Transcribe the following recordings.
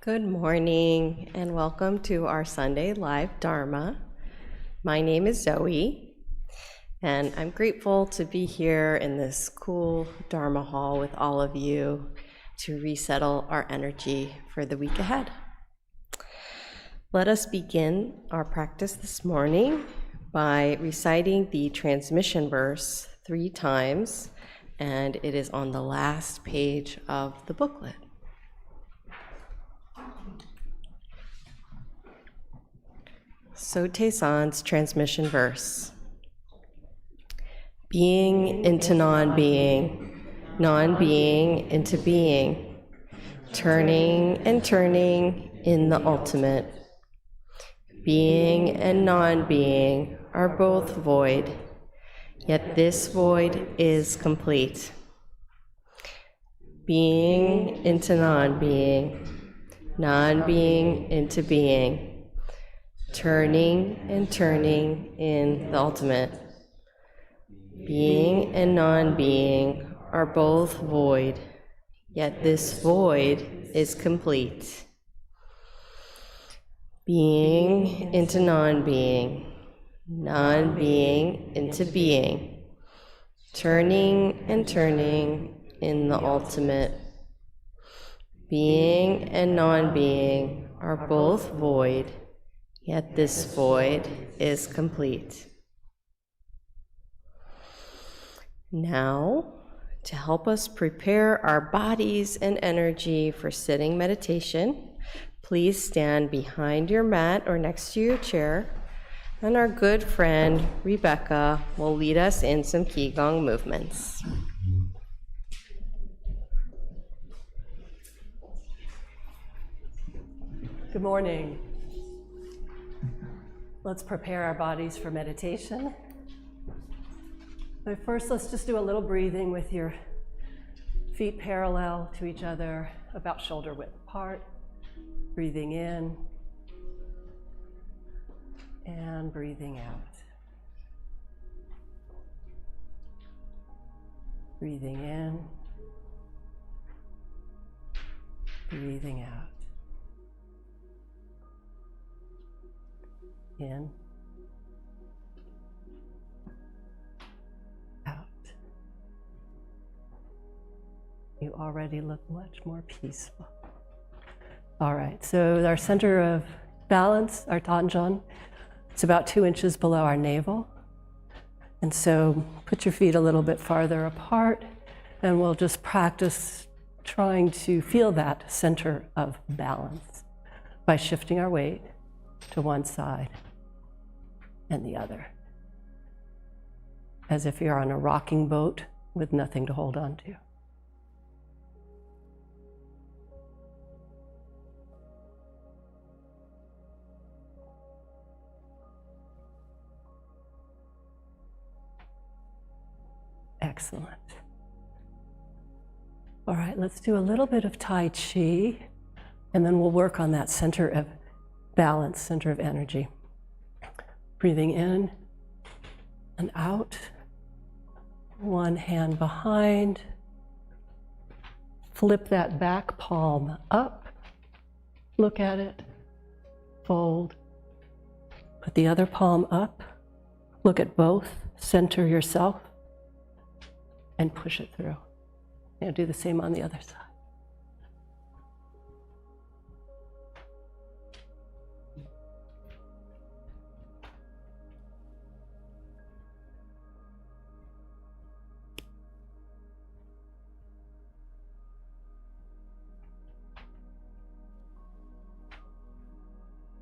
Good morning and welcome to our Sunday Live Dharma. My name is Zoe and I'm grateful to be here in this cool Dharma hall with all of you to resettle our energy for the week ahead. Let us begin our practice this morning by reciting the transmission verse 3 times, and it is on the last page of the booklet. Sotaesan's transmission verse. Being into non-being, non-being into being, turning and turning in the ultimate. Being and non-being are both void, yet this void is complete. Being into non-being, non-being into being, turning and turning in the ultimate. Being and non-being are both void, yet this void is complete. Being into non-being, non-being into being, turning and turning in the ultimate. Being and non-being are both void, yet this void is complete. Now, to help us prepare our bodies and energy for sitting meditation, please stand behind your mat or next to your chair, and our good friend Rebecca will lead us in some Qi Gong movements. Good morning. Let's prepare our bodies for meditation. But first, let's just do a little breathing with your feet parallel to each other, about shoulder width apart. Breathing in and breathing out. Breathing in, breathing out. In, out. You already look much more peaceful. All right, so our center of balance, our Tanjong, it's about 2 inches below our navel. And so put your feet a little bit farther apart, and we'll just practice trying to feel that center of balance by shifting our weight to one side and the other, as if you're on a rocking boat with nothing to hold on to. Excellent. All right, let's do a little bit of Tai Chi, and then we'll work on that center of balance, center of energy. Breathing in and out. One hand behind. Flip that back palm up. Look at it. Fold. Put the other palm up. Look at both. Center yourself. And push it through. Now do the same on the other side.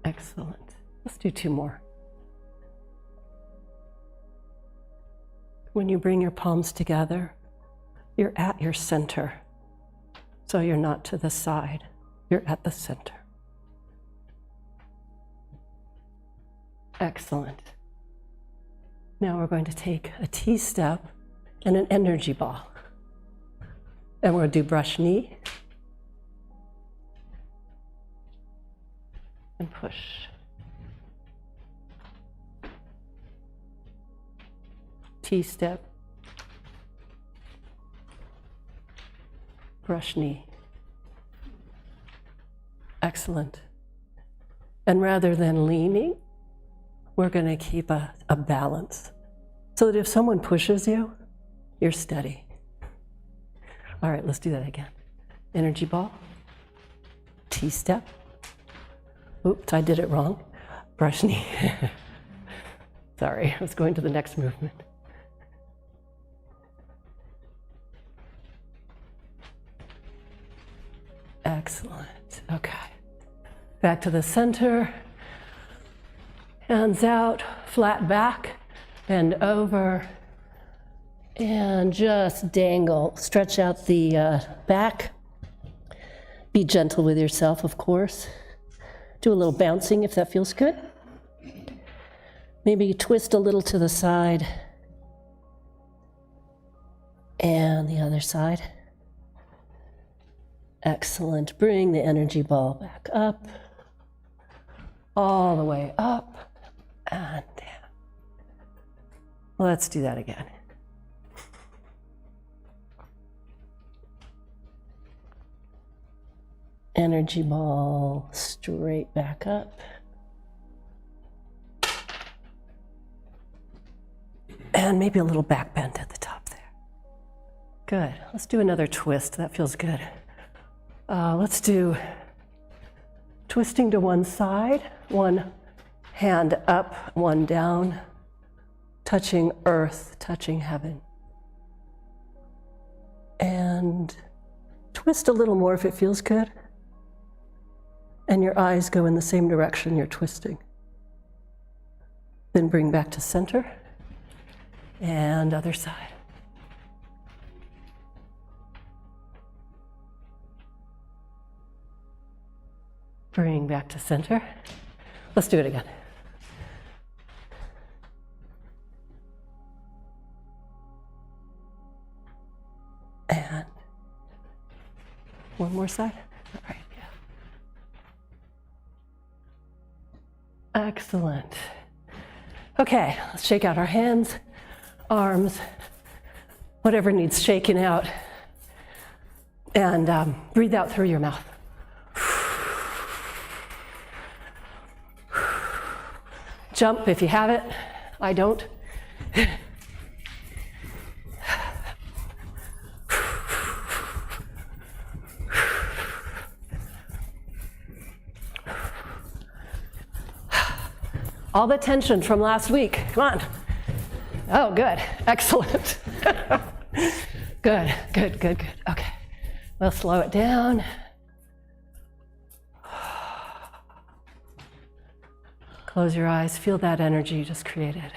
Excellent. Let's do 2 more. When you bring your palms together, you're at your center. So you're not to the side, you're at the center. Excellent. Now we're going to take a T-step and an energy ball. And we're going to do brush knee and push. T-step, brush knee. Excellent. And rather than leaning, we're going to keep a balance so that if someone pushes you, you're steady. All right, let's do that again. Energy ball, T-step. Oops, I did it wrong. Brush knee. Sorry, I was going to the next movement. Excellent. Okay. Back to the center. Hands out, flat back, bend over, and just dangle. Stretch out the back. Be gentle with yourself, of course. Do a little bouncing if that feels good. Maybe twist a little to the side. And the other side. Excellent. Bring the energy ball back up. All the way up and down. Let's do that again. Energy ball straight back up. And maybe a little back bend at the top there. Good. Let's do another twist. That feels good. Let's do twisting to one side, one hand up, one down, touching earth, touching heaven. And twist a little more if it feels good. And your eyes go in the same direction you're twisting. Then bring back to center and other side. Bring back to center. Let's do it again. And one more side. All right, yeah. Excellent. Okay, let's shake out our hands, arms, whatever needs shaking out. And breathe out through your mouth. Jump if you have it. I don't. All the tension from last week. Come on. Oh, good. Excellent. Good. Okay. We'll slow it down. Close your eyes. Feel that energy you just created.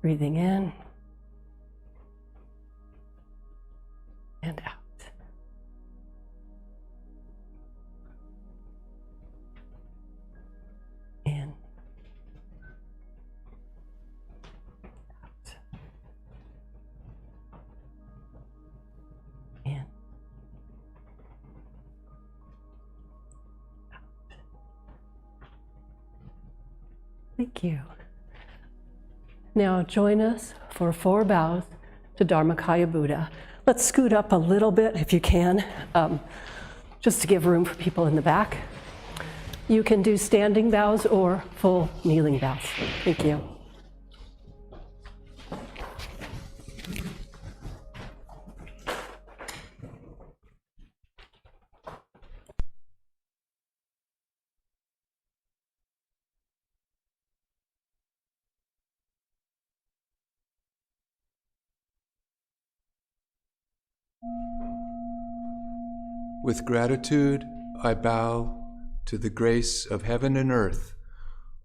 Breathing in and out. In. Out. In. Out. Thank you. Now join us for 4 bows to Dharmakaya Buddha. Let's scoot up a little bit if you can, just to give room for people in the back. You can do standing bows or full kneeling bows. Thank you. With gratitude, I bow to the grace of heaven and earth,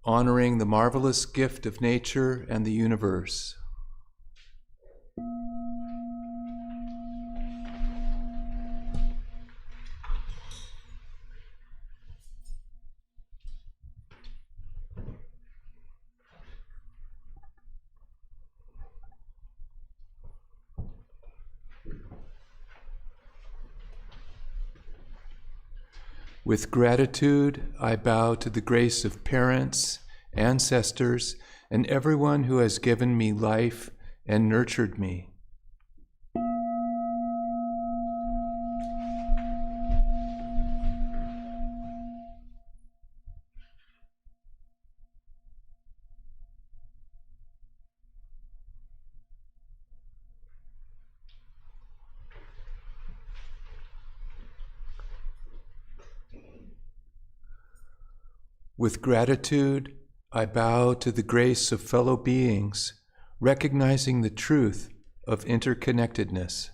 honoring the marvelous gift of nature and the universe. With gratitude, I bow to the grace of parents, ancestors, and everyone who has given me life and nurtured me. With gratitude, I bow to the grace of fellow beings, recognizing the truth of interconnectedness.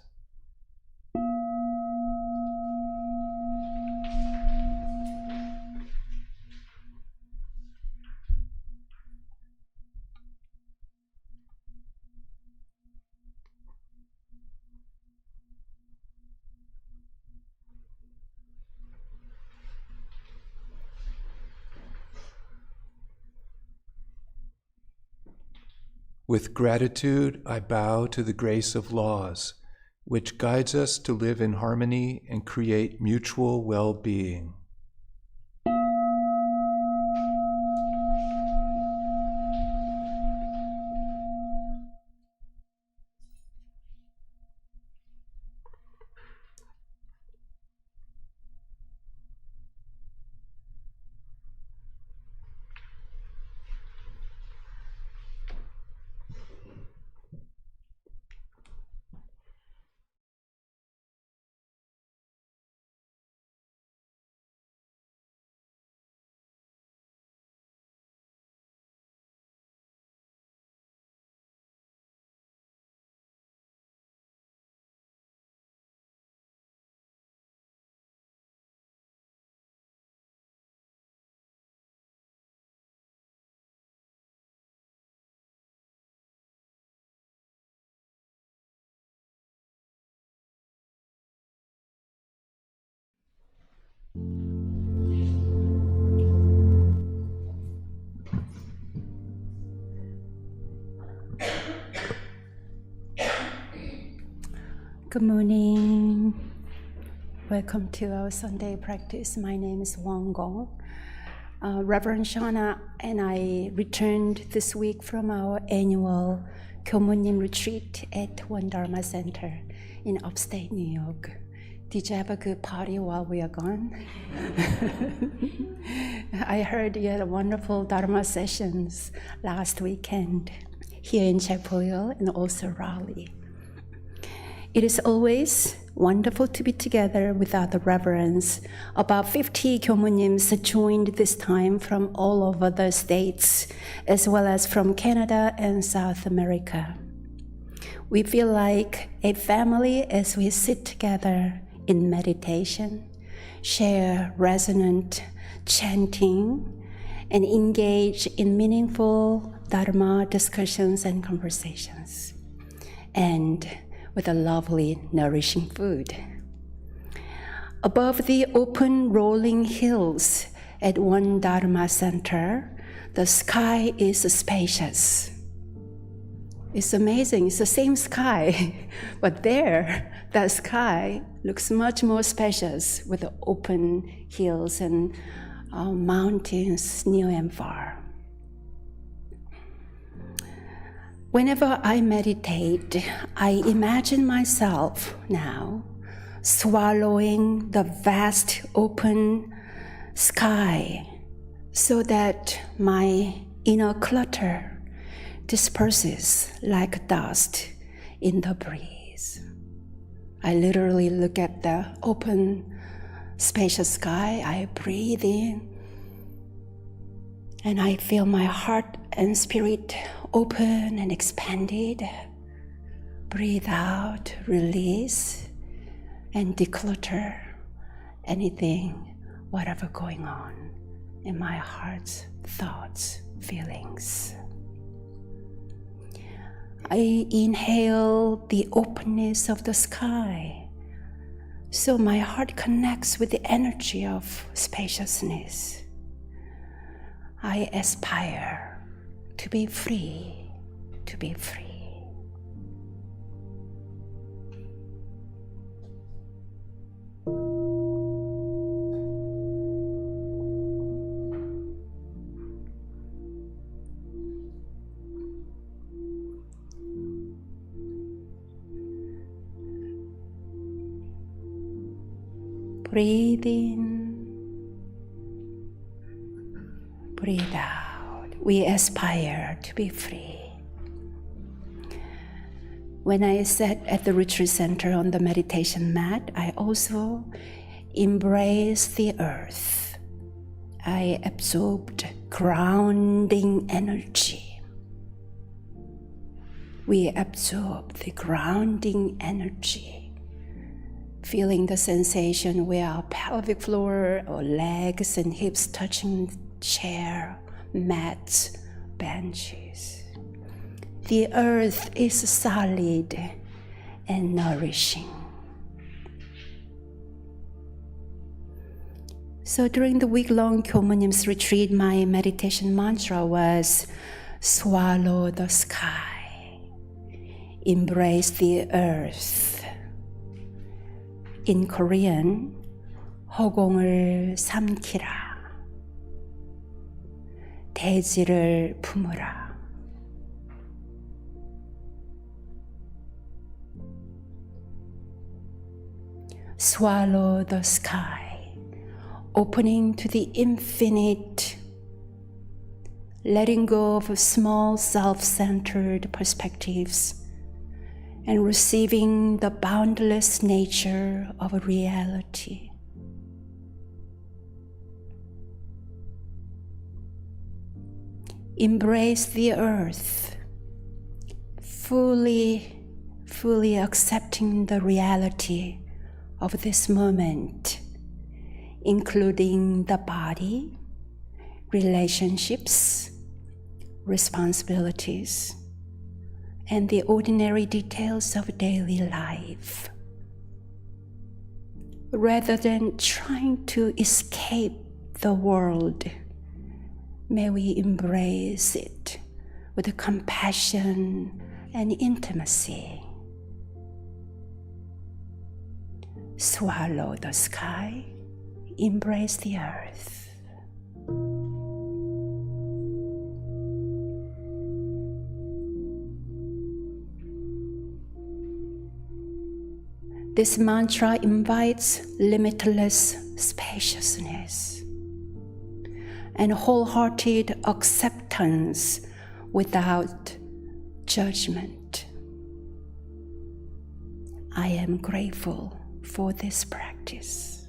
With gratitude, I bow to the grace of laws, which guides us to live in harmony and create mutual well-being. Good morning. Welcome to our Sunday practice. My name is Won Gong. Reverend Shauna and I returned this week from our annual Gyomunim retreat at Won Dharma Center in upstate New York. Did you have a good party while we are gone? I heard you had wonderful Dharma sessions last weekend here in Chapel Hill and also Raleigh. It is always wonderful to be together with other reverends. About 50 Gyomunims joined this time from all over the states, as well as from Canada and South America. We feel like a family as we sit together in meditation, share resonant chanting, and engage in meaningful Dharma discussions and conversations. And with a lovely, nourishing food. Above the open rolling hills at Won Dharma Center, the sky is spacious. It's amazing, it's the same sky, but there, that sky looks much more spacious with the open hills and mountains near and far. Whenever I meditate, I imagine myself now swallowing the vast open sky so that my inner clutter disperses like dust in the breeze. I literally look at the open, spacious sky, I breathe in, and I feel my heart and spirit open and expanded. Breathe out, release, and declutter anything, whatever going on in my heart's thoughts, feelings. I inhale the openness of the sky, so my heart connects with the energy of spaciousness. I aspire to be free, to be free. Breathe in, breathe out. We aspire to be free. When I sat at the retreat center on the meditation mat, I also embrace the earth. I absorbed grounding energy. We absorb the grounding energy, feeling the sensation where our pelvic floor or legs and hips touching chair, mats, benches. The earth is solid and nourishing. So during the week-long Kyomunim's retreat, my meditation mantra was swallow the sky, embrace the earth. In Korean, 허공을 삼키라, 대지를 품으라. Swallow the sky, opening to the infinite, letting go of small self-centered perspectives, and receiving the boundless nature of reality. Embrace the earth, fully accepting the reality of this moment, including the body, relationships, responsibilities, and the ordinary details of daily life. Rather than trying to escape the world, may we embrace it with compassion and intimacy. Swallow the sky, embrace the earth. This mantra invites limitless spaciousness and wholehearted acceptance without judgment. I am grateful for this practice.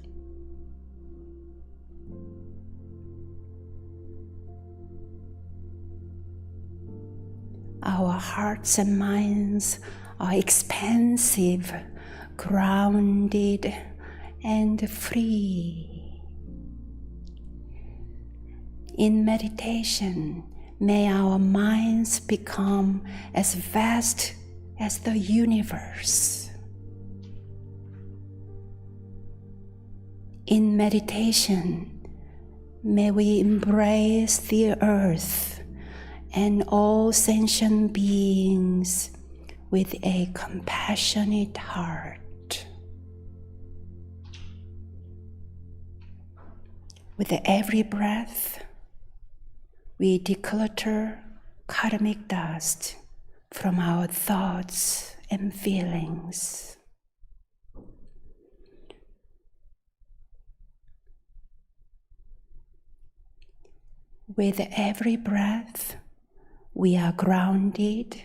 Our hearts and minds are expansive, grounded, and free. In meditation, may our minds become as vast as the universe. In meditation, may we embrace the earth and all sentient beings with a compassionate heart. With every breath, we declutter karmic dust from our thoughts and feelings. With every breath, we are grounded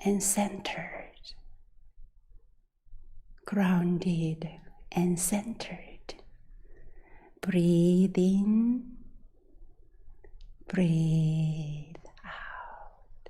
and centered. Grounded and centered. Breathe in, breathe out.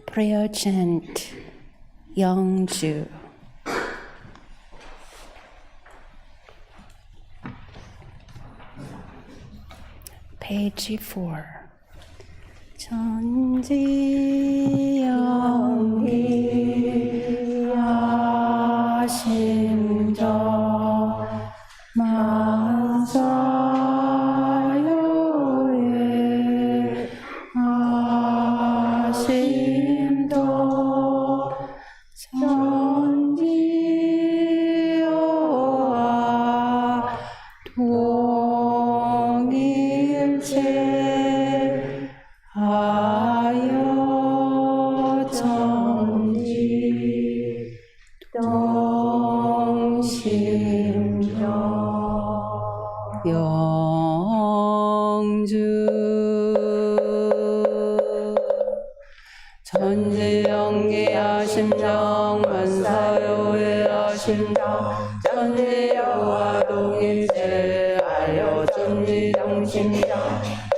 prayer chant 영주. Page 4. 전지영기야심정 만사요에 아심도 전지여와 동일체 하여 전지 동심정 영주 전지영기야심정 만사요해야심정 전지여와 동일체 하여 전지동심정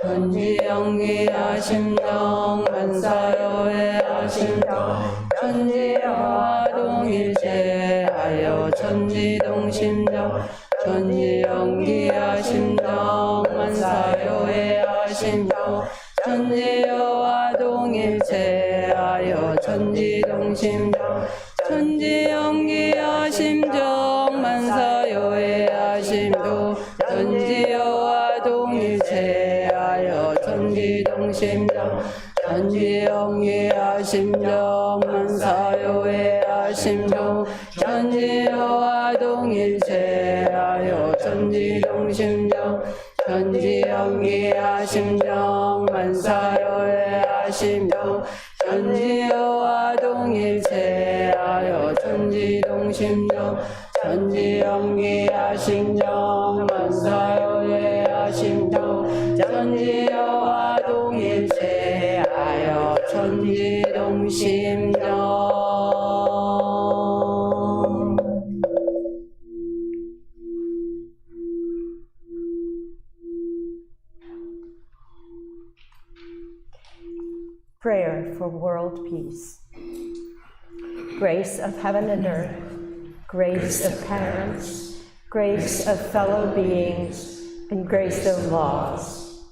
전지영기야심정 만사요해야심정 전지여와 동일체 하여 전지동심정 전지영기야심정 만사요해야심정 전지여와 동일체 하여 전지동심정 전지영기야심정 만사요해야심도 전지여와 동일체 하여 전지동심정 전지영기야심정 만사요해야심도 전지여와 동일체 하여 전지동심정 전지영기야심정 만사요해야심도 전지여와 동일체 하여 전지동심정 전지영기야심정 만사요해야심도 전지여와 동일체 하여 전지동심정 Prayer for world peace. Grace of heaven and earth, grace of parents, grace of fellow beings, and grace of laws.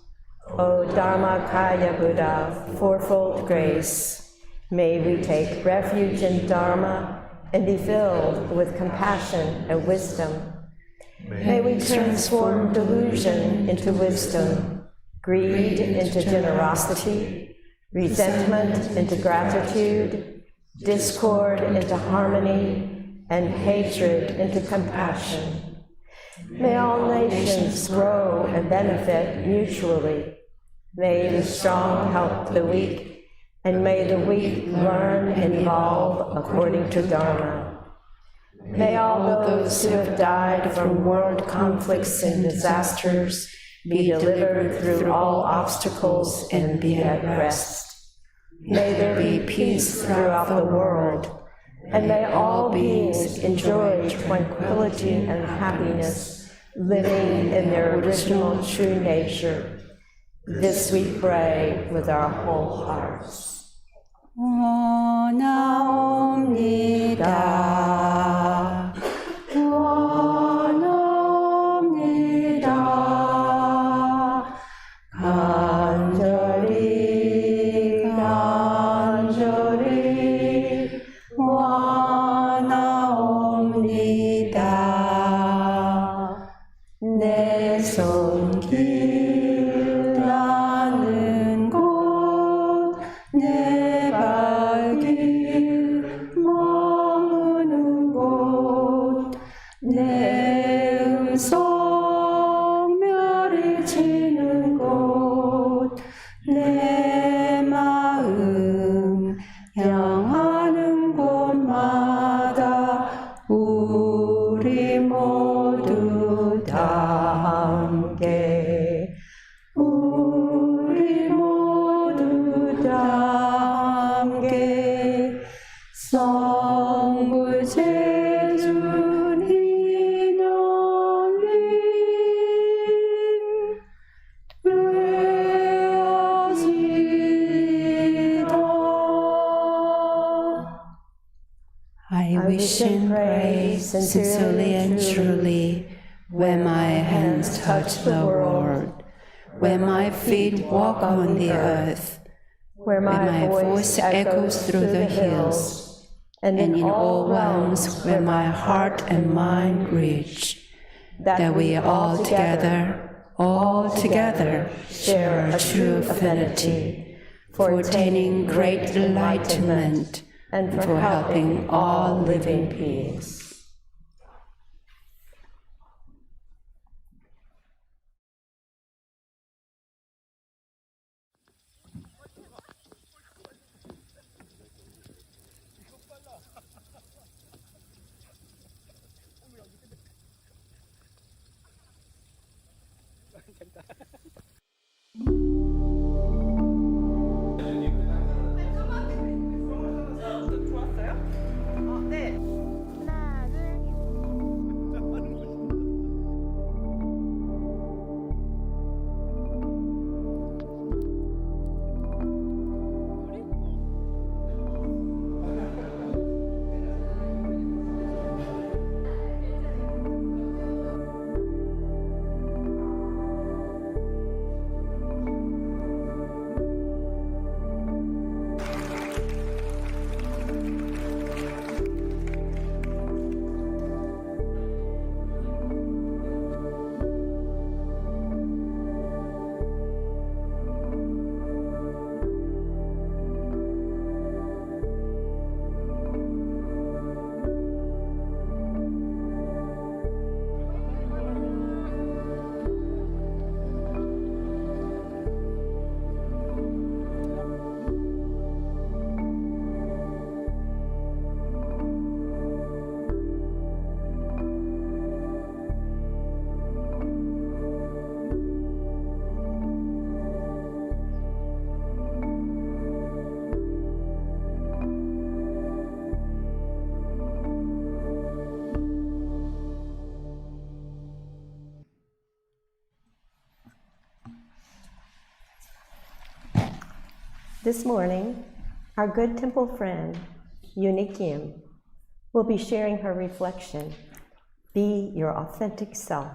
O Dharmakaya Buddha, fourfold grace, may we take refuge in Dharma and be filled with compassion and wisdom. May we transform delusion into wisdom, greed into generosity, resentment into gratitude, discord into harmony, and hatred into compassion. May all nations grow and benefit mutually. May the strong help the weak, and may the weak learn and evolve according to Dharma. May all those who have died from world conflicts and disasters be delivered through all obstacles and be at rest. May there be peace throughout the world, and may all beings enjoy tranquility and happiness, living in their original true nature. This we pray with our whole hearts. 원하옵니다. 원합니다. 간절히 간절히 원하옵니다. 내 손길 닿는 곳, 내 발길 머무는 곳 wish and pray sincerely and truly, when my hands touch the world, when my feet walk on the earth, where my voice echoes through the hills, and in all realms where my heart and mind reach, that we all together share a true affinity for attaining great enlightenment and for helping all living beings. This morning, our good temple friend, Uni Kim, will be sharing her reflection, Be Your Authentic Self.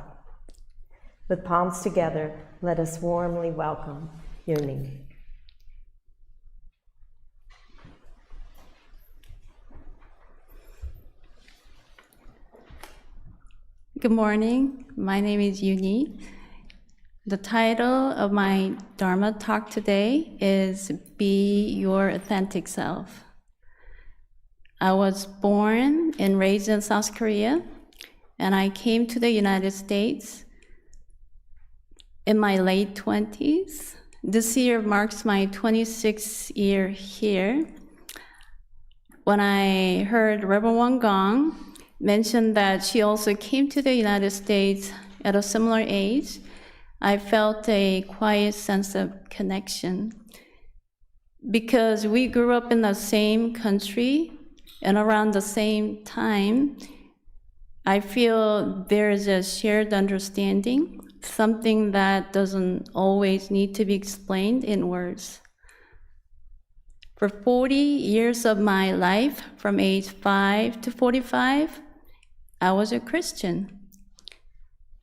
With palms together, let us warmly welcome Uni. Good morning. My name is Uni. The title of my Dharma talk today is Be Your Authentic Self. I was born and raised in South Korea, and I came to the United States in my late 20s. This year marks my 26th year here. When I heard Reverend Won Gong mention that she also came to the United States at a similar age, I felt a quiet sense of connection. Because we grew up in the same country and around the same time, I feel there is a shared understanding, something that doesn't always need to be explained in words. For 40 years of my life, from age 5 to 45, I was a Christian.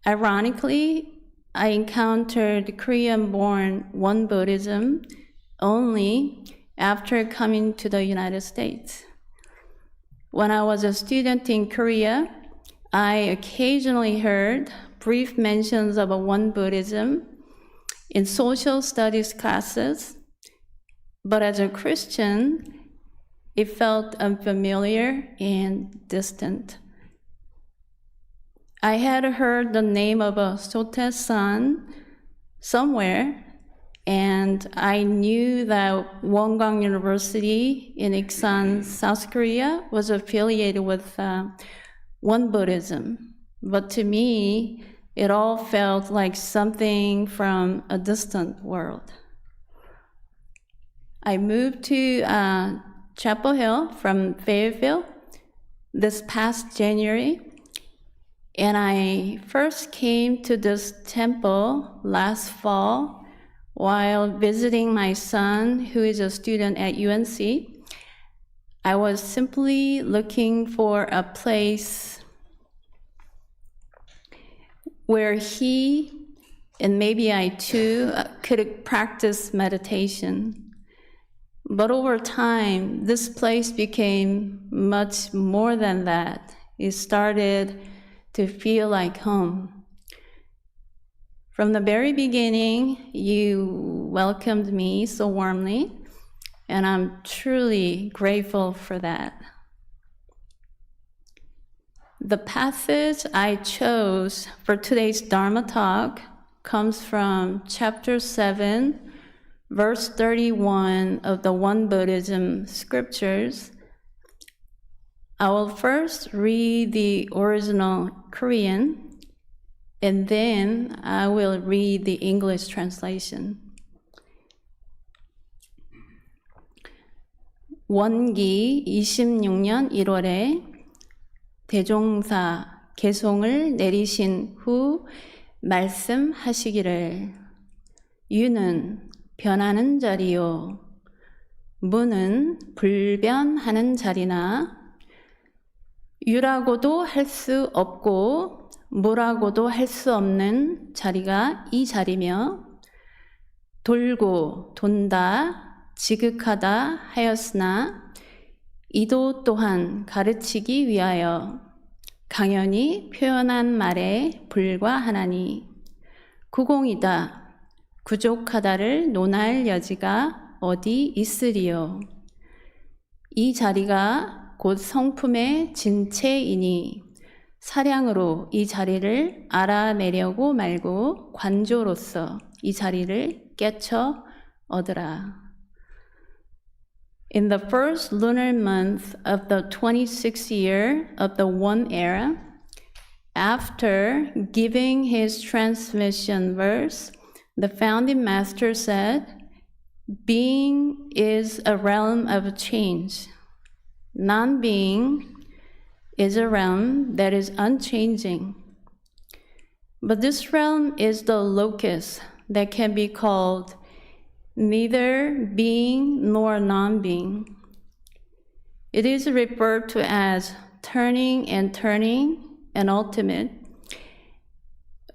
Ironically, I encountered Korean-born Won Buddhism only after coming to the United States. When I was a student in Korea, I occasionally heard brief mentions of Won Buddhism in social studies classes, but as a Christian, it felt unfamiliar and distant. I had heard the name of a Sotae-san somewhere, and I knew that Wongang University in Iksan, South Korea, was affiliated with Won Buddhism. But to me, it all felt like something from a distant world. I moved to Chapel Hill from Fayetteville this past January. And I first came to this temple last fall while visiting my son, who is a student at UNC. I was simply looking for a place where he, and maybe I too, could practice meditation. But over time, this place became much more than that. It started to feel like home. From the very beginning, you welcomed me so warmly, and I'm truly grateful for that. The passage I chose for today's Dharma Talk comes from chapter 7, verse 31 of the Won Buddhism scriptures. I will first read the original Korean, and then I will read the English translation. 원기 26년 1월에 대종사 개송을 내리신 후 말씀하시기를 유는 변하는 자리요 무는 불변하는 자리나 유라고도 할 수 없고 무라고도 할 수 없는 자리가 이 자리며 돌고 돈다 지극하다 하였으나 이도 또한 가르치기 위하여 강연히 표현한 말에 불과하나니 구공이다 부족하다를 논할 여지가 어디 있으리요. 이 자리가 곧 성품의 진체이니 사량으로 이 자리를 알아내려고 말고 관조로서 이 자리를 깨쳐 얻으라. In the first lunar month of the 26th year of the Won era, after giving his transmission verse, the founding master said, being is a realm of change. Non-being is a realm that is unchanging. But this realm is the locus that can be called neither being nor non-being. It is referred to as turning and ultimate.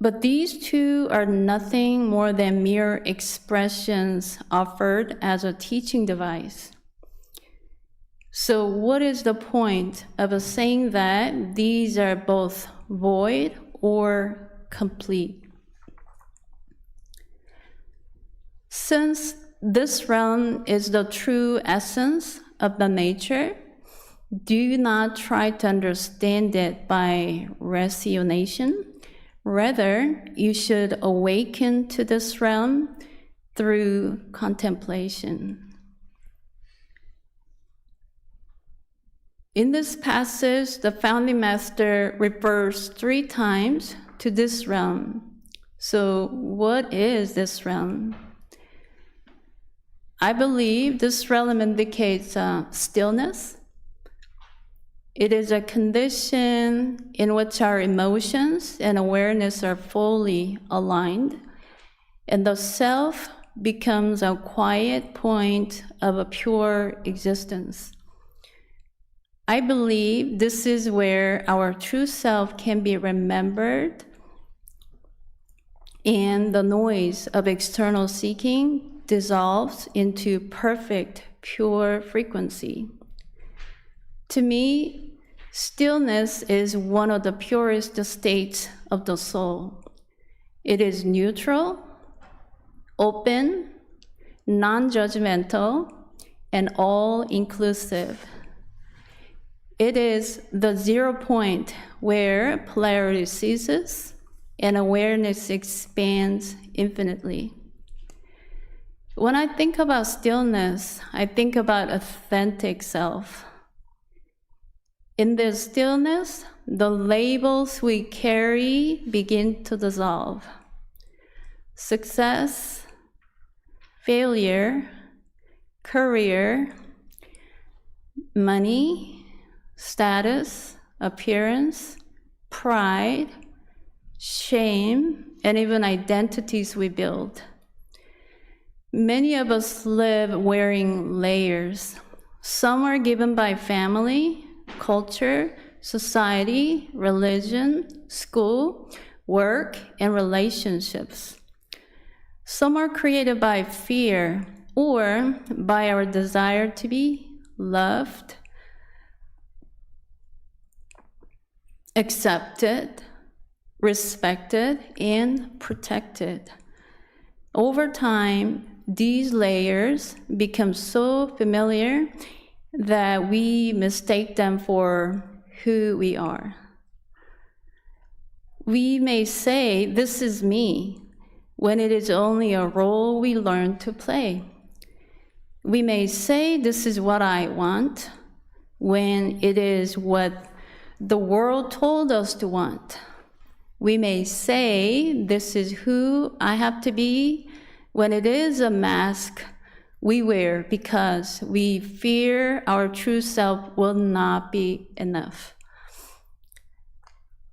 But these two are nothing more than mere expressions offered as a teaching device. So what is the point of saying that these are both void or complete? Since this realm is the true essence of the nature, do not try to understand it by rationation. Rather, you should awaken to this realm through contemplation. In this passage, the founding master refers 3 times to this realm. So, what is this realm? I believe this realm indicates stillness. It is a condition in which our emotions and awareness are fully aligned, and the self becomes a quiet point of a pure existence. I believe this is where our true self can be remembered, and the noise of external seeking dissolves into perfect, pure frequency. To me, stillness is one of the purest states of the soul. It is neutral, open, non-judgmental, and all-inclusive. It is the 0 point where polarity ceases and awareness expands infinitely. When I think about stillness, I think about authentic self. In this stillness, the labels we carry begin to dissolve. Success, failure, career, money, status, appearance, pride, shame, and even identities we build. Many of us live wearing layers. Some are given by family, culture, society, religion, school, work, and relationships. Some are created by fear or by our desire to be loved, accepted, respected, and protected. Over time, these layers become so familiar that we mistake them for who we are. We may say, "This is me," when it is only a role we learn to play. We may say, "This is what I want," when it is what the world told us to want. We may say, "This is who I have to be," when it is a mask we wear because we fear our true self will not be enough.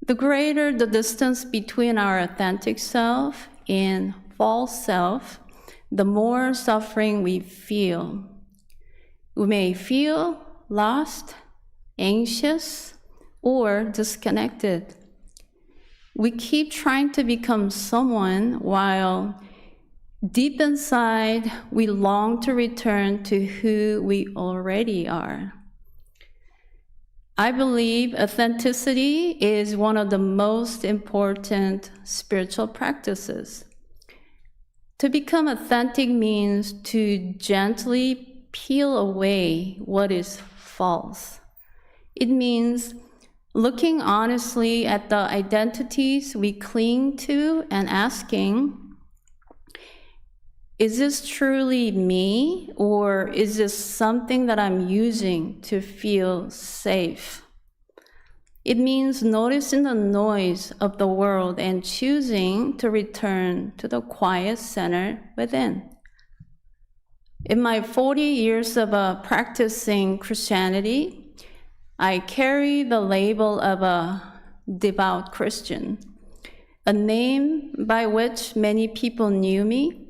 The greater the distance between our authentic self and false self, the more suffering we feel. We may feel lost, anxious, or disconnected. We keep trying to become someone while deep inside we long to return to who we already are. I believe authenticity is one of the most important spiritual practices. To become authentic means to gently peel away what is false. It means looking honestly at the identities we cling to and asking, is this truly me, or is this something that I'm using to feel safe? It means noticing the noise of the world and choosing to return to the quiet center within. In my 40 years of practicing Christianity, I carry the label of a devout Christian, a name by which many people knew me.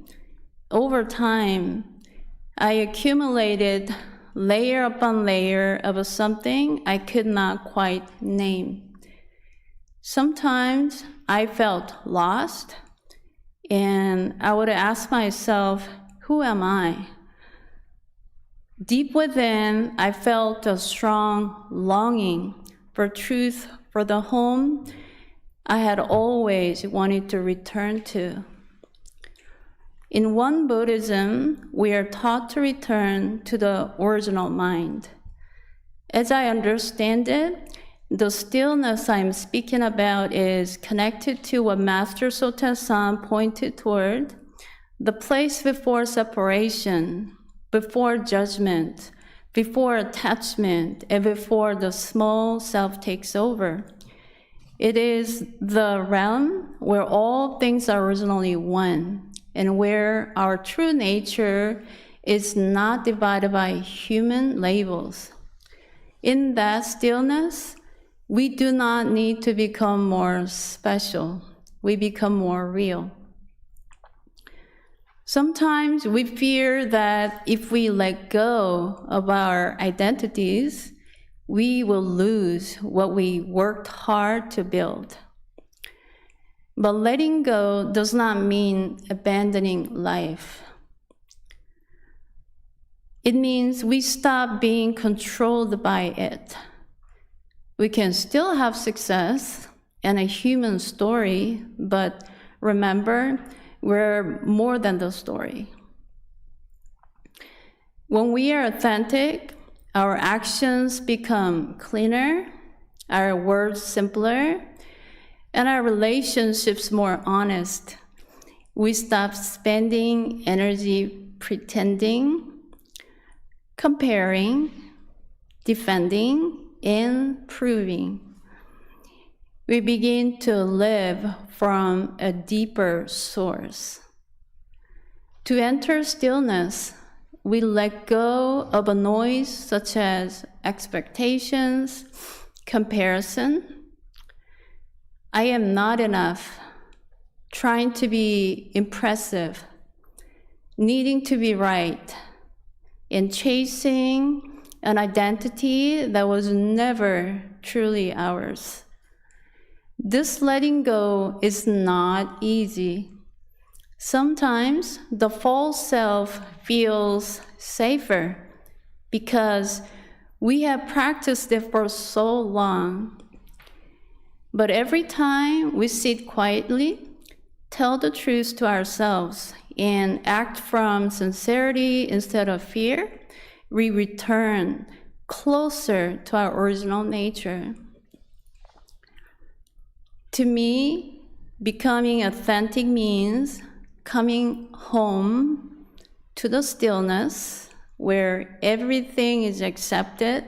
Over time, I accumulated layer upon layer of something I could not quite name. Sometimes I felt lost, and I would ask myself, who am I? Deep within, I felt a strong longing for truth, for the home I had always wanted to return to. In Won Buddhism, we are taught to return to the original mind. As I understand it, the stillness I'm speaking about is connected to what Master Sotaesan pointed toward, the place before separation, before judgment, before attachment, and before the small self takes over. It is the realm where all things are originally one, and where our true nature is not divided by human labels. In that stillness, we do not need to become more special. We become more real. Sometimes we fear that if we let go of our identities, we will lose what we worked hard to build. But letting go does not mean abandoning life. It means we stop being controlled by it. We can still have success and a human story, but remember, we're more than the story. When we are authentic, our actions become cleaner, our words simpler, and our relationships more honest. We stop spending energy pretending, comparing, defending, and proving. We begin to live from a deeper source. To enter stillness, we let go of a noise such as expectations, comparison. I am not enough, trying to be impressive, needing to be right, and chasing an identity that was never truly ours. This letting go is not easy. Sometimes the false self feels safer because we have practiced it for so long. But every time we sit quietly, tell the truth to ourselves, and act from sincerity instead of fear, we return closer to our original nature. To me, becoming authentic means coming home to the stillness where everything is accepted,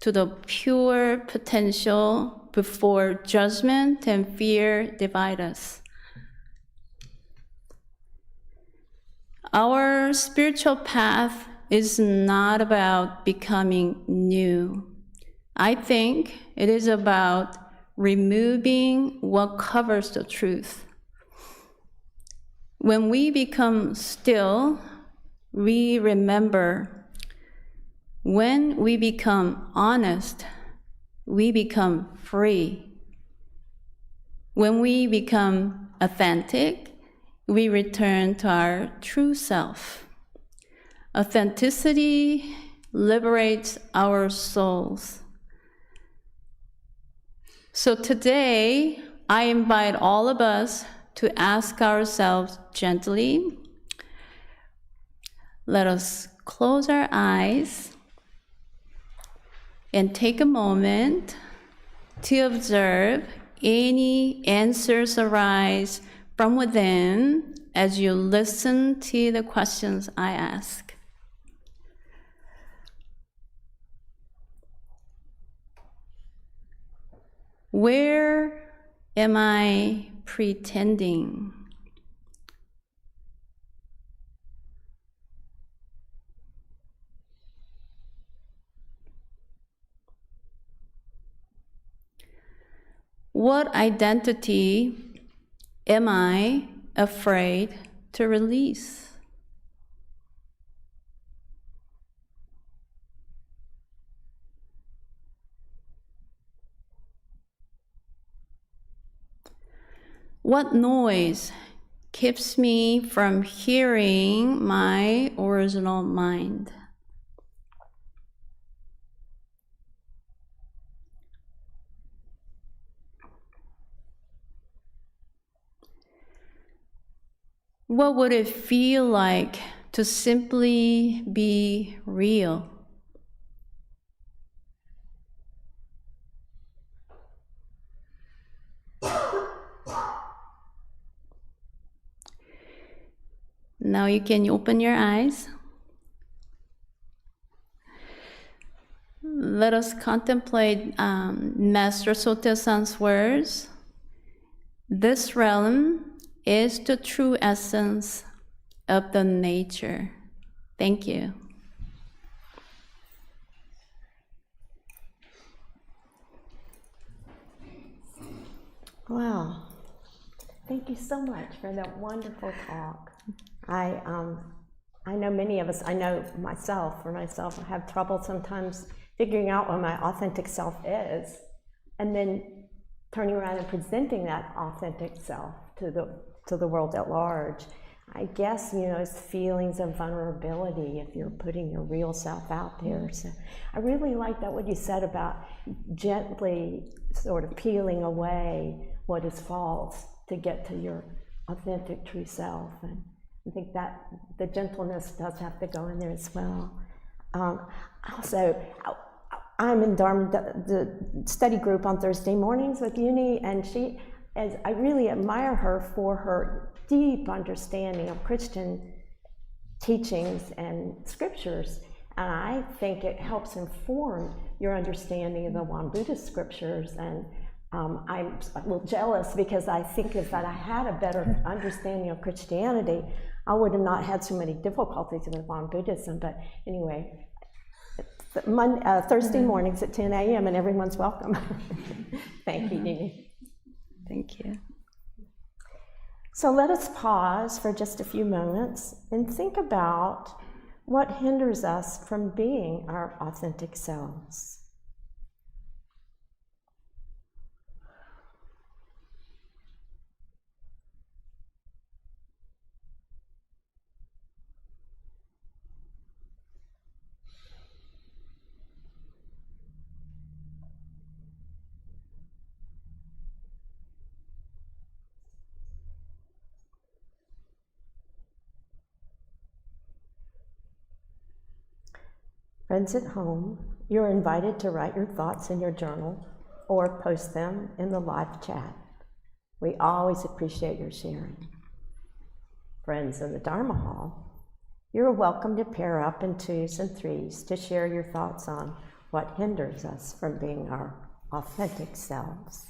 to the pure potential before judgment and fear divide us. Our spiritual path is not about becoming new. I think it is about removing what covers the truth. When we become still, we remember. When we become honest, we become free. When we become authentic, we return to our true self. Authenticity liberates our souls. So today, I invite all of us to ask ourselves gently. Let us close our eyes and take a moment to observe any answers arise from within as you listen to the questions I ask. Where am I pretending? What identity am I afraid to release? What noise keeps me from hearing my original mind? What would it feel like to simply be real? Now you can open your eyes. Let us contemplate Master Sotaesan's words. This realm is the true essence of the nature. Thank you. Wow. Thank you so much for that wonderful talk. I know many of us, I know myself, I have trouble sometimes figuring out what my authentic self is, and then turning around and presenting that authentic self to the world at large. I guess, it's feelings of vulnerability if you're putting your real self out there. So I really like that, what you said about gently sort of peeling away what is false to get to your authentic true self. And I think that the gentleness does have to go in there as well. Also, I'm in the study group on Thursday mornings with Uni, and I really admire her for her deep understanding of Christian teachings and scriptures. And I think it helps inform your understanding of the Won Buddhist scriptures. And I'm a little jealous because I think if I had a better understanding of Christianity, I would have not had so many difficulties with Won Buddhism. But anyway, Thursday mornings at 10 a.m. and everyone's welcome. Thank you, Nini. Thank you. So let us pause for just a few moments and think about What hinders us from being our authentic selves? Friends at home, you're invited to write your thoughts in your journal or post them in the live chat. We always appreciate your sharing. Friends in the Dharma Hall, you're welcome to pair up in twos and threes to share your thoughts on what hinders us from being our authentic selves.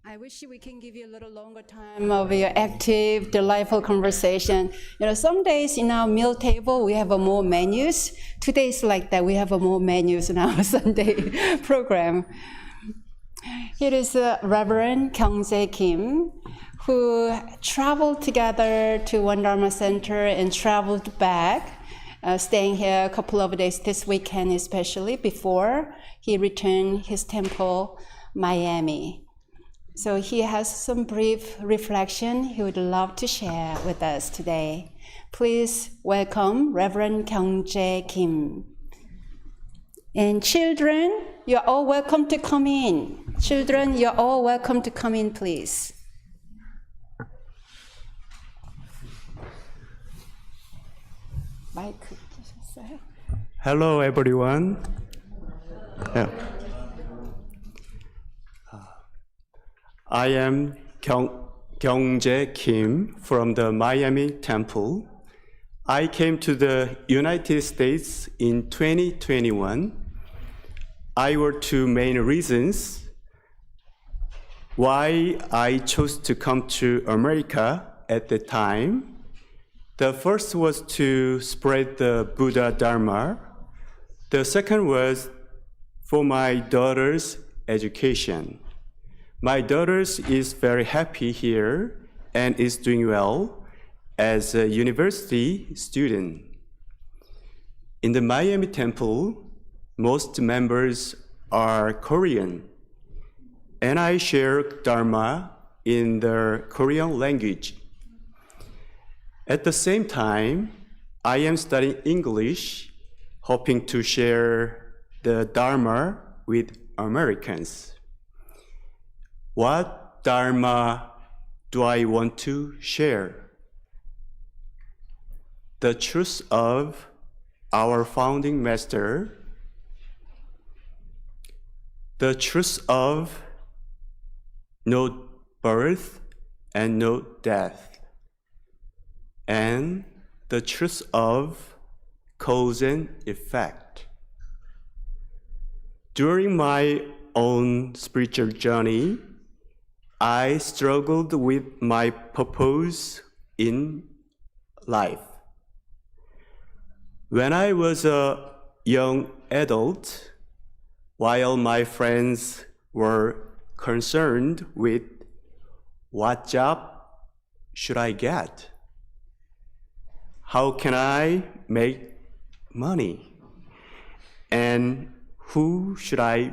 I wish we can give you a little longer time of your active, delightful conversation. Some days in our meal table, we have more menus. 2 days like that, we have more menus in our Sunday program. Here is Reverend Kyung-jae Kim, who traveled together to Won Dharma Center and traveled back, staying here a couple of days this weekend especially, before he returned his temple, Miami. So he has some brief reflection he would love to share with us today. Please welcome Reverend Kyung-jae Kim. And children, you're all welcome to come in. Children, you're all welcome to come in, please. Hello, everyone. I am Kyung-jae Kim from the Miami Temple. I came to the United States in 2021. I were two main reasons why I chose to come to America at the time. The first was to spread the Buddha Dharma. The second was for my daughter's education. My daughter is very happy here and is doing well as a university student. In the Miami Temple, most members are Korean, and I share Dharma in the Korean language. At the same time, I am studying English, hoping to share the Dharma with Americans. What Dharma do I want to share? The truth of our founding master, the truth of no birth and no death, and the truth of cause and effect. During my own spiritual journey, I struggled with my purpose in life. When I was a young adult, while my friends were concerned with what job should I get, how can I make money, and who should I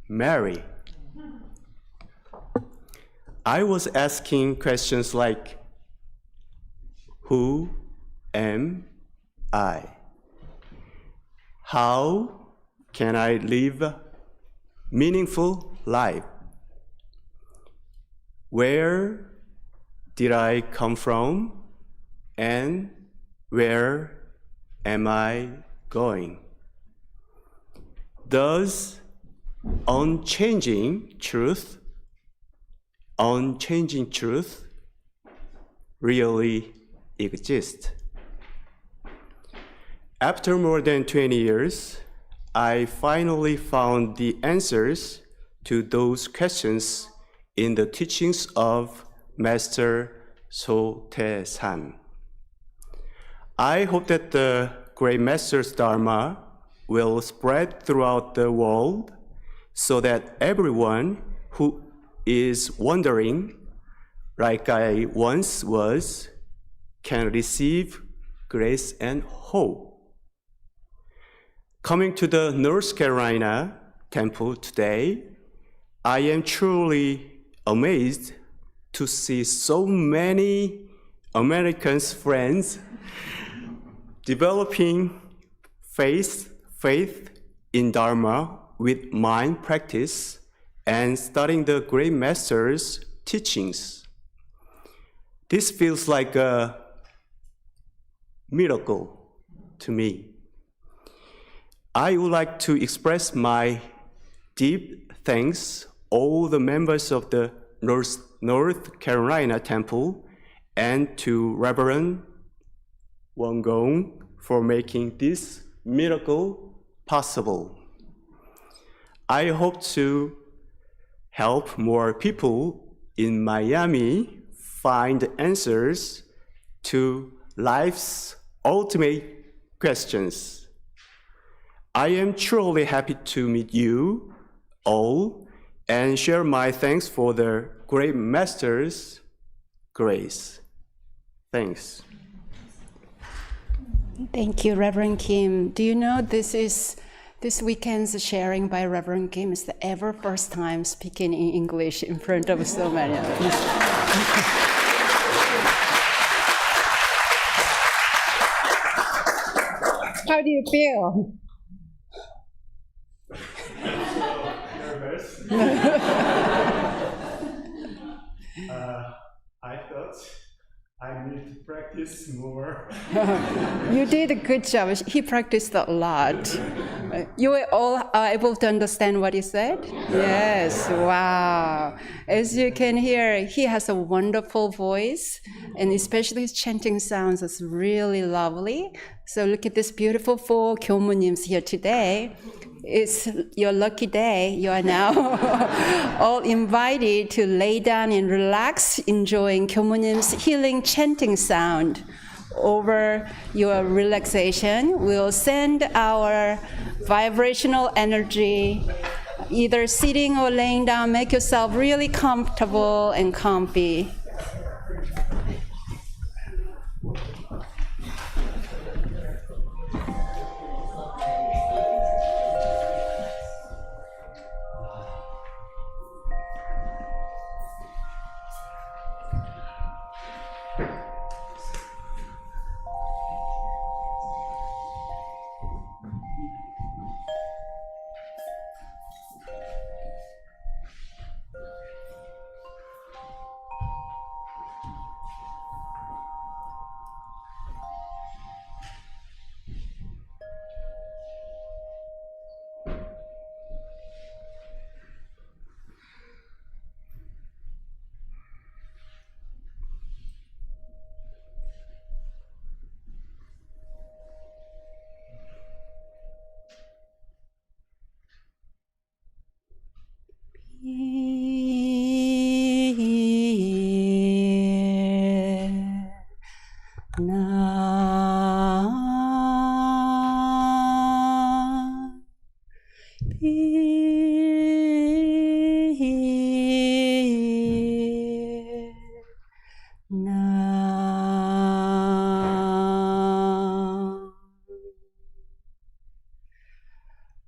marry, I was asking questions like, who am I? How can I live a meaningful life? Where did I come from, and where am I going? Does unchanging truth really exist? After more than 20 years, I finally found the answers to those questions in the teachings of Master Sotaesan. I hope that the Great Master's Dharma will spread throughout the world so that everyone who is wondering, like I once was, can receive grace and hope. Coming to the North Carolina temple today, I am truly amazed to see so many American friends developing faith in Dharma with mind practice and studying the Great Master's teachings. This feels like a miracle to me. I would like to express my deep thanks all the members of the North Carolina Temple and to Reverend Won Gong for making this miracle possible. I hope to help more people in Miami find answers to life's ultimate questions. I am truly happy to meet you all and share my thanks for the great Master's grace. Thanks. Thank you, Reverend Kim. Do you know this weekend's sharing by Reverend Kim is the ever first time speaking in English in front of so many of us. How do you feel? Nervous. I thought I need to practice more. You did a good job. He practiced a lot. You were all able to understand what he said? Yes, wow. As you can hear, he has a wonderful voice, and especially his chanting sounds is really lovely. So look at this beautiful 4 교무님s here today. It's your lucky day. You are now all invited to lay down and relax, enjoying 교무님's healing chanting sound. Over your relaxation, we'll send our vibrational energy, either sitting or laying down. Make yourself really comfortable and comfy.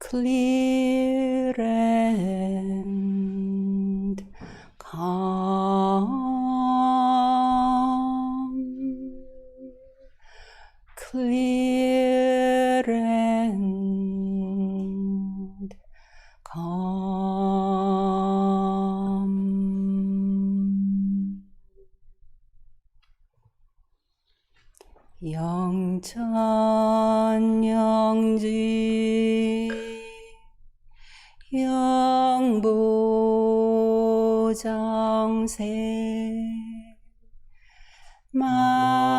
Clear and calm, clear and calm. 영천 영지 영보장세 만세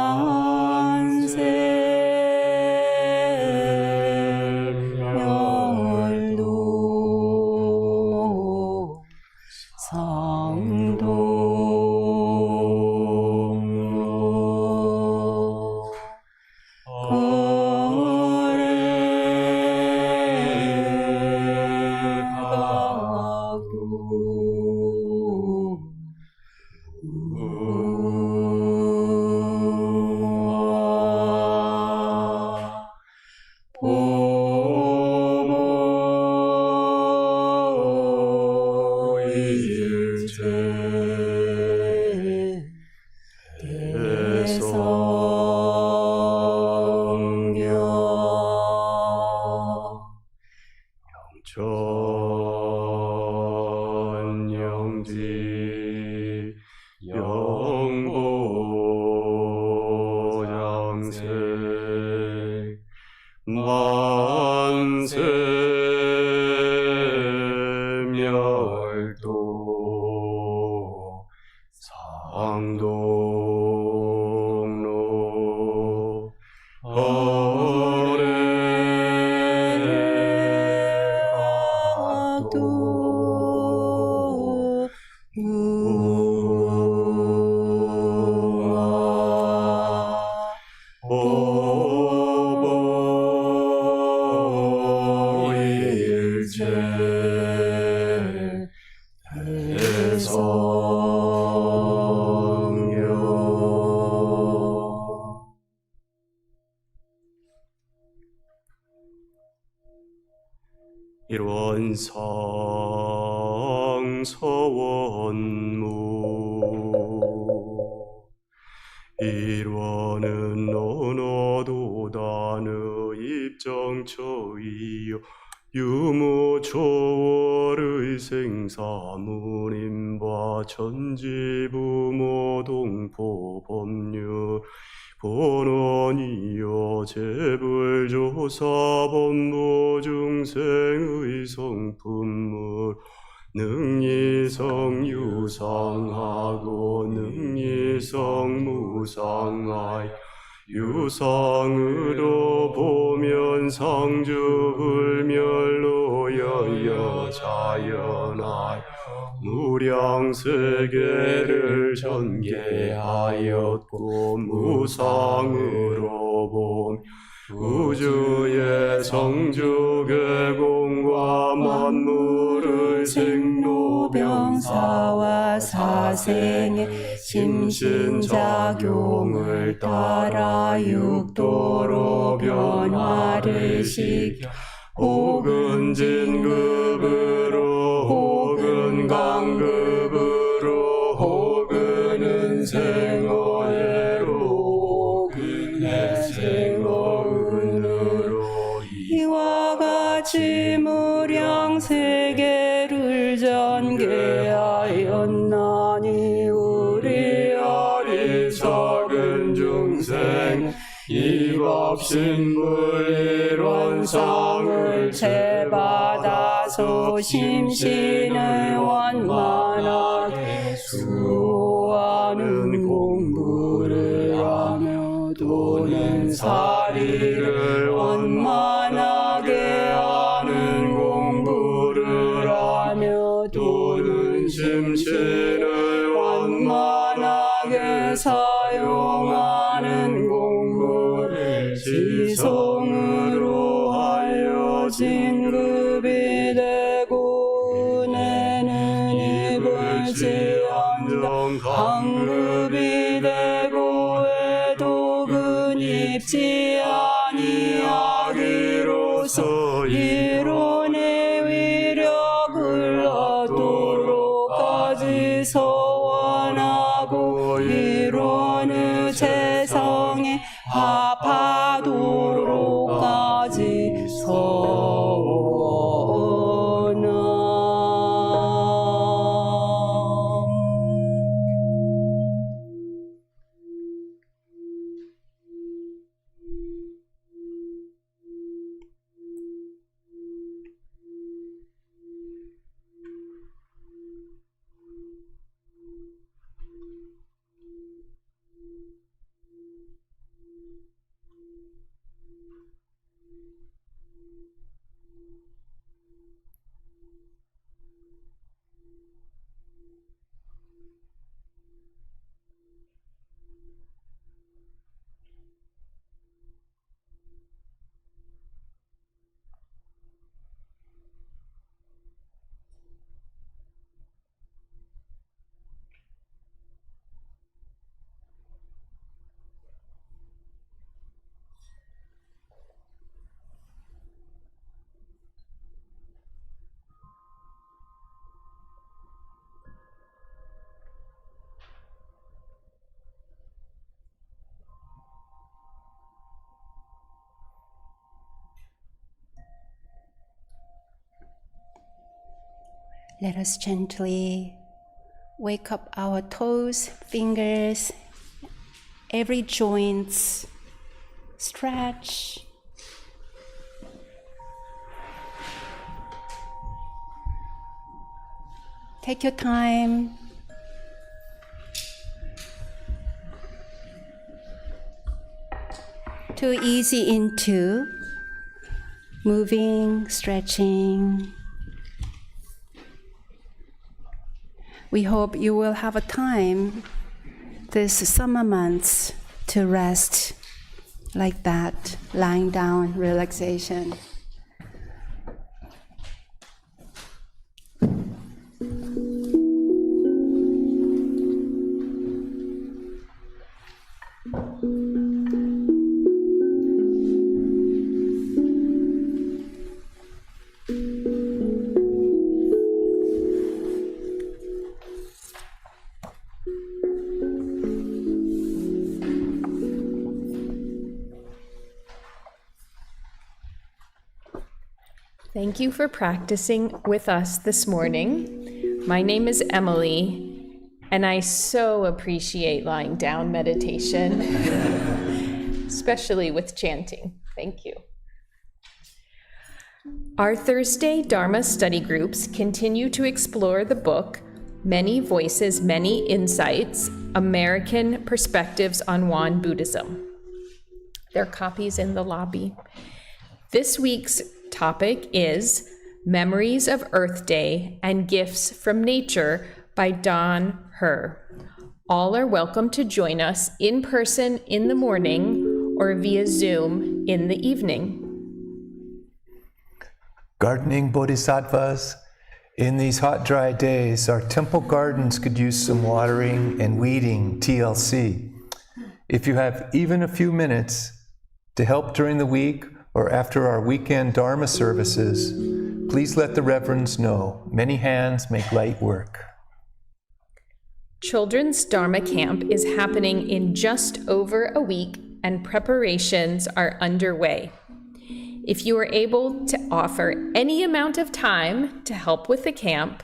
멸로 성동로 전영지 영보장세 만세 멸도 상동로 성령 일원상 서원무 일원은 너너도 단의 입정처이요 유무초월의 생사문임바 천지부모동포법률 본원이여 재불조사법무중생의 성품물 능이성유상하고 능이성무상하여 유상으로 보면 상주불멸로 여여자연하여 무량세계를 전개하였고 무상으로 보면 우주의 성주계공과 만물의 생로병사와 사생의 심신작용을 따라 육도로 변화를 시켜 혹은 진급으로 혹은 강급으로 혹은 은생어해로 혹은 해생어은으로 이와 같이 무량세계를 전개하였나니 우리 어리석은 중생 이법신불일원상을 채받아서 심신을 원만하게 수호하는 공부를 하며 또는 사리를 원만하게 하는 공부를 하며 또는 심신을 원만하게 사용하는 공부를 지성으로 하여 진급이 되고 은혜는 입을지언정 강급이 되고 애독은 입지 아니하기로서 이론의 위력을 얻도록까지 서원하고 이론의 재성에 합하도록까지 Let us gently wake up our toes, fingers, every joints, stretch. Take your time. To ease into moving, stretching. We hope you will have a time this summer months to rest like that, lying down, relaxation. Thank you for practicing with us this morning. My name is Emily, and I so appreciate lying down meditation, especially with chanting. Thank you. Our Thursday Dharma study groups continue to explore the book, Many Voices, Many Insights, American Perspectives on Won Buddhism. There are copies in the lobby. This week's topic is Memories of Earth Day and Gifts from Nature by Don Herr. All are welcome to join us in person in the morning or via Zoom in the evening. Gardening Bodhisattvas, in these hot, dry days, our temple gardens could use some watering and weeding TLC. If you have even a few minutes to help during the week or after our weekend Dharma services, please let the reverends know. Many hands make light work. Children's Dharma Camp is happening in just over a week, and preparations are underway. If you are able to offer any amount of time to help with the camp,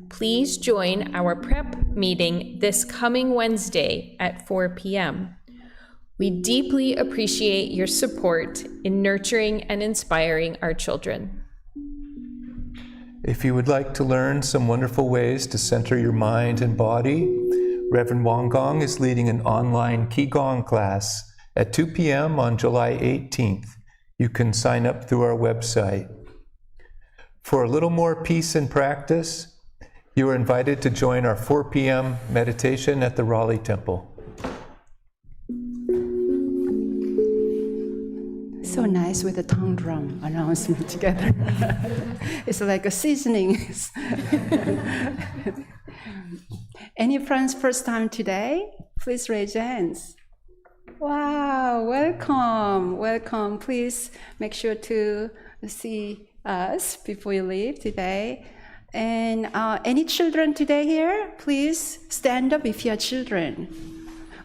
please join our prep meeting this coming Wednesday at 4 p.m. We deeply appreciate your support in nurturing and inspiring our children. If you would like to learn some wonderful ways to center your mind and body, Reverend Won Gong is leading an online Qi Gong class at 2 p.m. on July 18th. You can sign up through our website. For a little more peace and practice, you are invited to join our 4 p.m. meditation at the Raleigh Temple. So nice with the tongue drum announcement together. It's like a seasoning. Any friends first time today? Please raise your hands. Wow, welcome, welcome. Please make sure to see us before you leave today. And any children today here? Please stand up if you are children.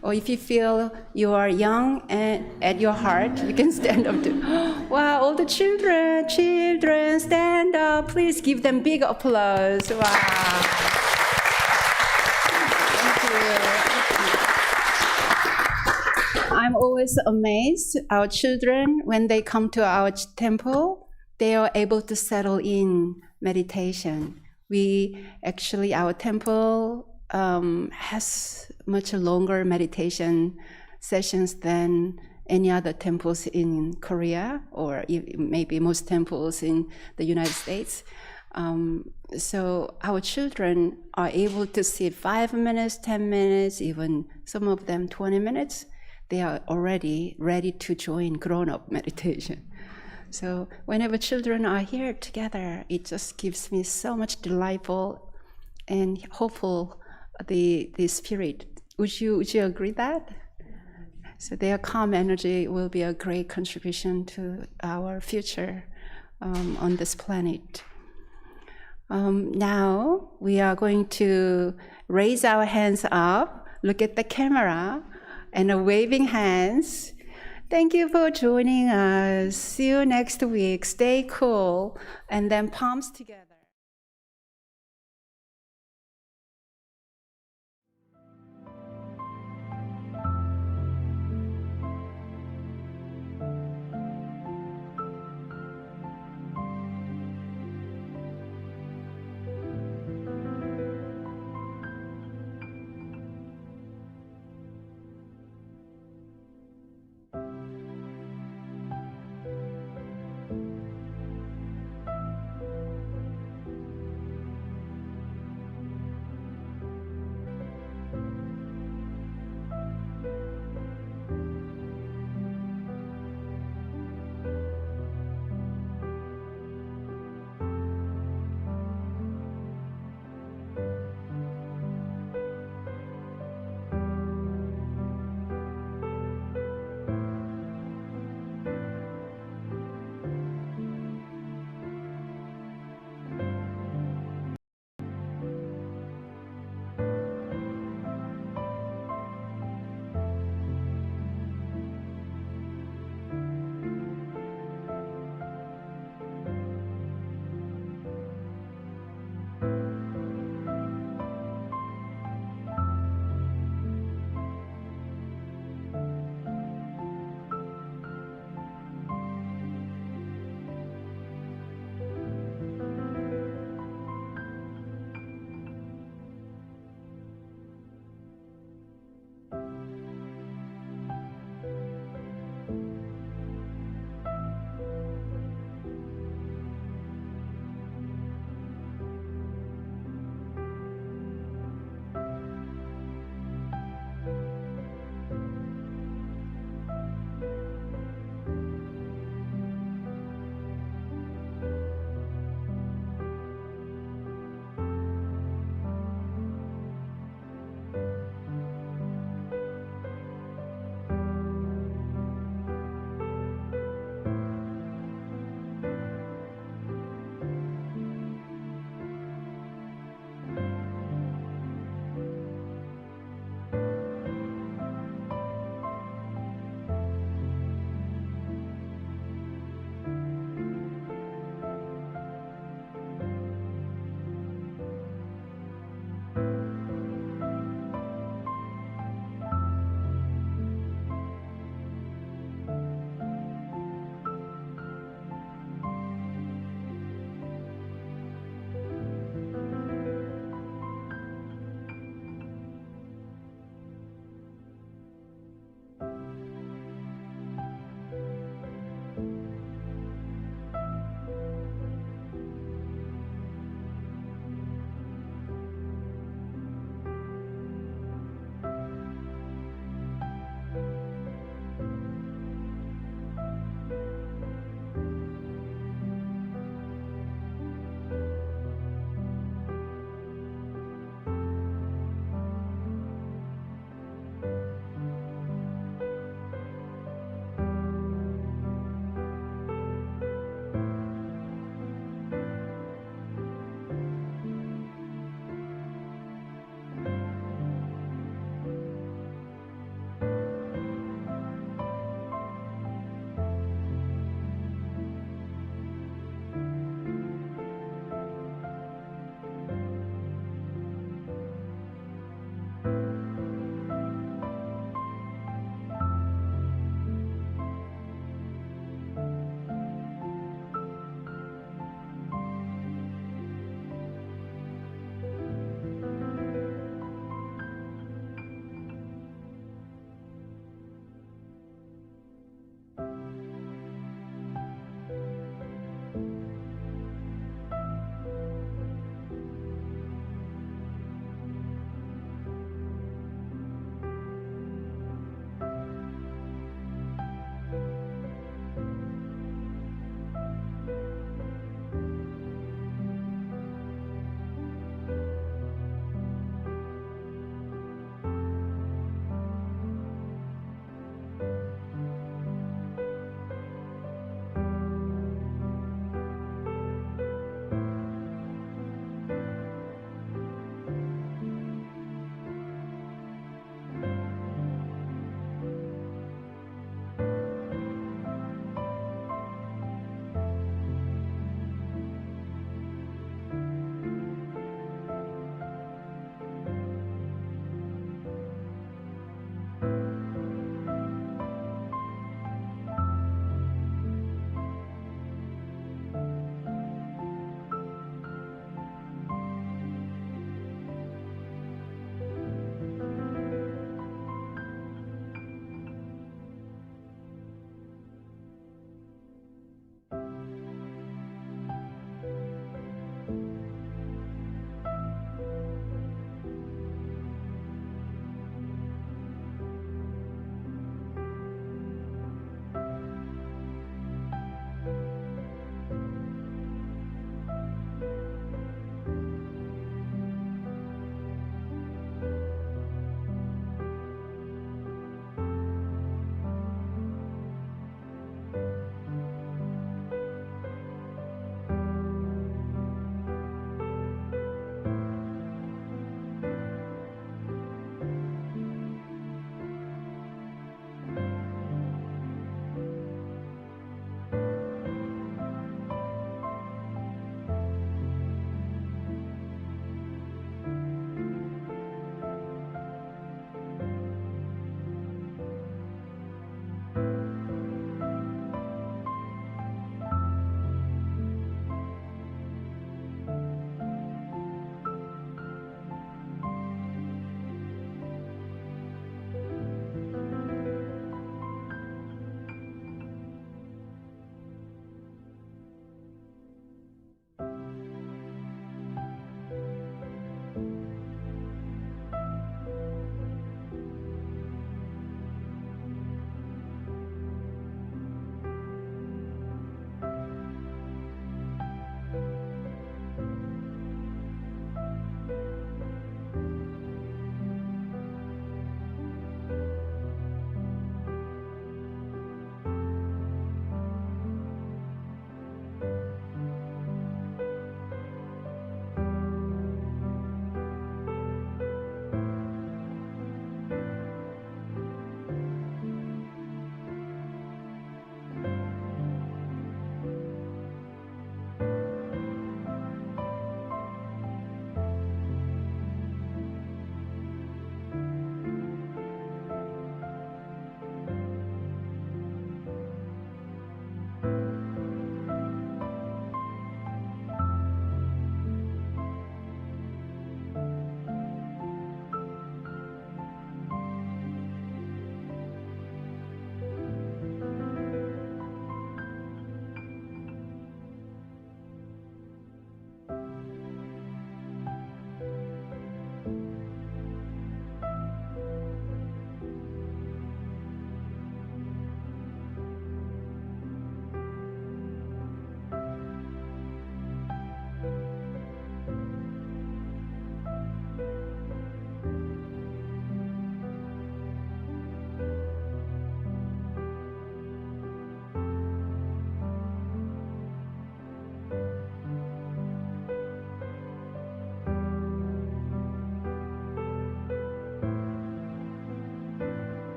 Or if you feel you are young and at your heart, you can stand up too. Wow, all the children, stand up. Please give them big applause. Wow. Thank you. I'm always amazed. Our children, when they come to our temple, they are able to settle in meditation. Our temple has much longer meditation sessions than any other temples in Korea, or maybe most temples in the United States. So our children are able to sit 5 minutes, 10 minutes, even some of them 20 minutes. They are already ready to join grown-up meditation. So whenever children are here together, it just gives me so much delightful and hopeful the spirit. Would you agree that? So their calm energy will be a great contribution to our future on this planet. Now we are going to raise our hands up, look at the camera, and waving hands. Thank you for joining us. See you next week. Stay cool. And then palms together.